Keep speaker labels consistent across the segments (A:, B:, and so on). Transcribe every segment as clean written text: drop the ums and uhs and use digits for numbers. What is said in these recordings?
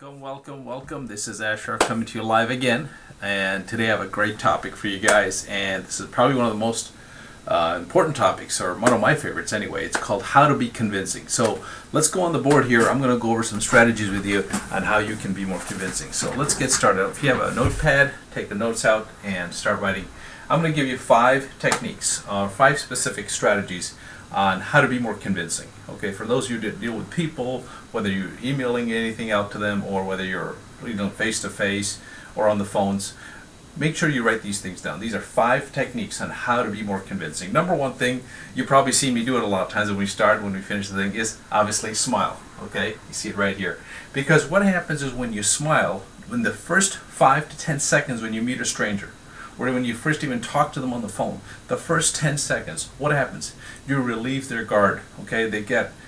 A: Welcome. This is Asher coming to you live again, and today I have a great topic for you guys, and this is probably one of the most important topics, or one of my favorites anyway. It's called How to Be Convincing. So let's go on the board here. I'm going to go over some strategies with you on how you can be more convincing. So let's get started. If you have a notepad, take the notes out and start writing. I'm going to give you 5 techniques, 5 specific strategies on how to be more convincing. Okay, for those of you that deal with people, whether you're emailing anything out to them or whether you're face to face or on the phones, make sure you write these things down. These are 5 techniques on how to be more convincing. Number one thing, you probably see me do it a lot of times when we finish the thing, is obviously smile. Okay, you see it right here. Because what happens is when you smile, in the first 5 to 10 seconds when you meet a stranger, or when you first even talk to them on the phone, the first 10 seconds, what happens? You relieve their guard, okay?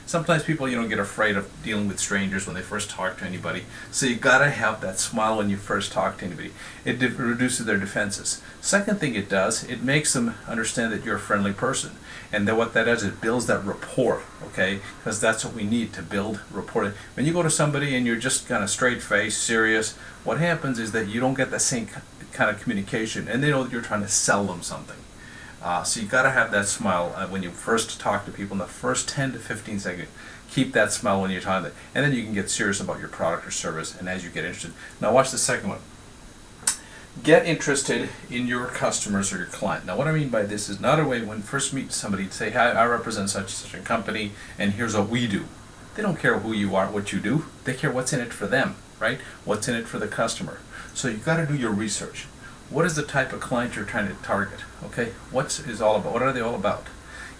A: Sometimes people, get afraid of dealing with strangers when they first talk to anybody. So you gotta have that smile when you first talk to anybody. It reduces their defenses. Second thing it does, it makes them understand that you're a friendly person. And then what that does, it builds that rapport, okay? Because that's what we need to build rapport. When you go to somebody and you're just kind of straight face, serious, what happens is that you don't get the same kind of communication, and they know that you're trying to sell them something. So you got to have that smile when you first talk to people in the first 10 to 15 seconds. Keep that smile when you're talking, and then you can get serious about your product or service. And as you get interested, now watch the second one. Get interested in your customers or your client. Now, what I mean by this is not a way when first meet somebody to say, "Hi, I represent such a company, and here's what we do." They don't care who you are, what you do. They care what's in it for them, right? What's in it for the customer. So you've got to do your research. What is the type of client you're trying to target? Okay, what are they all about?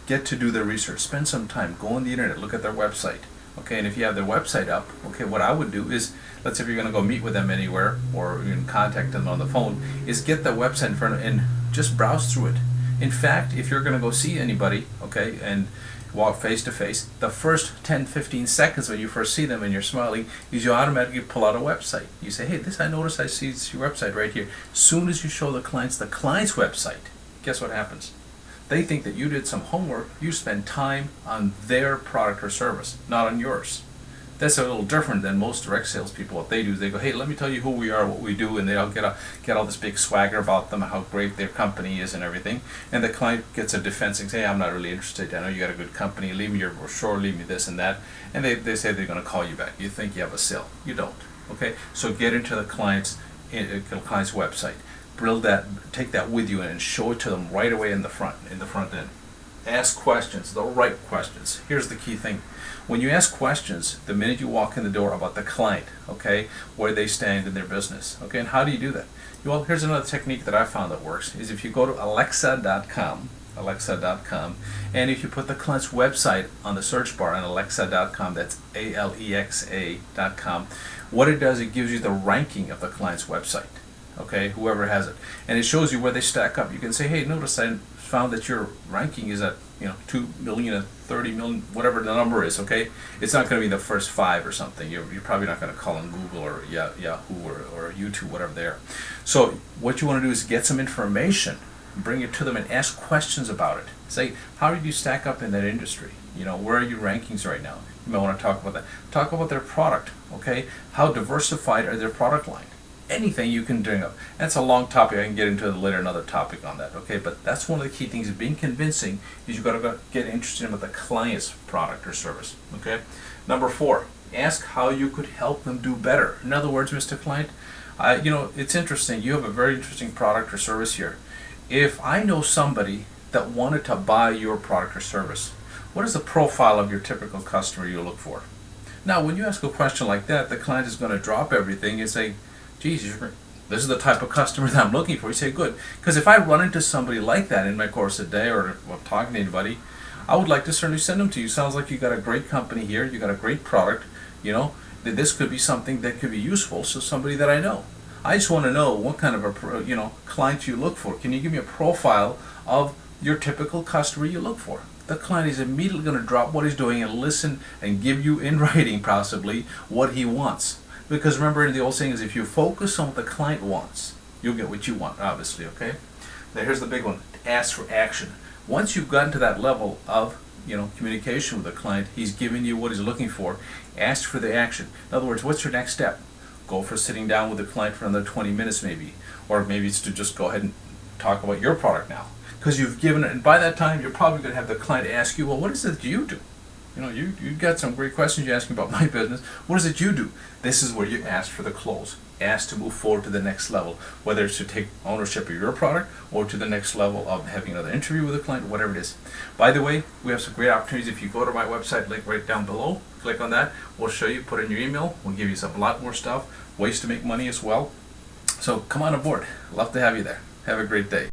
A: Get to do their research. Spend some time. Go on the internet. Look at their website. Okay, and if you have their website up, okay, what I would do is, let's say if you're going to go meet with them anywhere or you can contact them on the phone, is get the website in front of and just browse through it. In fact, if you're going to go see anybody, okay, and walk face to face, the first 10-15 seconds when you first see them and you're smiling is you automatically pull out a website. You say, "Hey, I noticed I see your website right here." As soon as you show the client's website, guess what happens? They think that you did some homework. You spend time on their product or service, not on yours. That's a little different than most direct salespeople. What they do is they go, "Hey, let me tell you who we are, what we do," and they'll get all this big swagger about them, how great their company is and everything. And the client gets a defense and say, "Hey, I'm not really interested. I know you got a good company. Leave me your brochure, leave me this and that." And they say they're going to call you back. You think you have a sale. You don't. Okay? So get into the client's website. Take that with you and show it to them right away in the front end. Ask questions, the right questions. Here's the key thing. When you ask questions, the minute you walk in the door about the client, okay, where they stand in their business, okay, and how do you do that? Well, here's another technique that I found that works, is if you go to alexa.com, and if you put the client's website on the search bar on alexa.com, that's alexa.com, what it does, it gives you the ranking of the client's website, okay, whoever has it, and it shows you where they stack up. You can say, "Hey, notice I found that your ranking is at 2 million and 30 million, whatever the number is." Okay, it's not going to be the first 5 or something. You're probably not going to call on Google or Yahoo or YouTube, whatever they are. So what you want to do is get some information, bring it to them, and ask questions about it. Say, "How did you stack up in that industry? Where are your rankings right now?" You might want to talk about that. Talk about their product. Okay, how diversified are their product line? Anything you can bring up. That's a long topic. I can get into later another topic on that. Okay, but that's one of the key things of being convincing is you got to get interested in what the client's product or service. Okay. Number 4, ask how you could help them do better. In other words, Mr. Client, it's interesting. You have a very interesting product or service here. If I know somebody that wanted to buy your product or service, what is the profile of your typical customer you look for? Now, when you ask a question like that, the client is going to drop everything and say, "Geez, this is the type of customer that I'm looking for." You say, "Good." Because if I run into somebody like that in my course of the day or if I'm talking to anybody, I would like to certainly send them to you. Sounds like you got a great company here. You got a great product. That this could be something that could be useful to somebody that I know. I just want to know what kind of a client you look for. Can you give me a profile of your typical customer you look for? The client is immediately going to drop what he's doing and listen and give you in writing possibly what he wants. Because remember, the old saying is if you focus on what the client wants, you'll get what you want, obviously, okay? Now here's the big one, ask for action. Once you've gotten to that level of communication with the client, he's giving you what he's looking for, ask for the action. In other words, what's your next step? go for sitting down with the client for another 20 minutes maybe, or maybe it's to just go ahead and talk about your product now, because you've given it, and by that time you're probably going to have the client ask you, well, what is it that you do? You know, you got some great questions you're asking about my business. What is it you do? This is where you ask for the close. Ask to move forward to the next level, whether it's to take ownership of your product or to the next level of having another interview with a client, whatever it is. By the way, we have some great opportunities. If you go to my website, link right down below, click on that. We'll show you, put in your email. We'll give you a lot more stuff, ways to make money as well. So come on aboard. Love to have you there. Have a great day.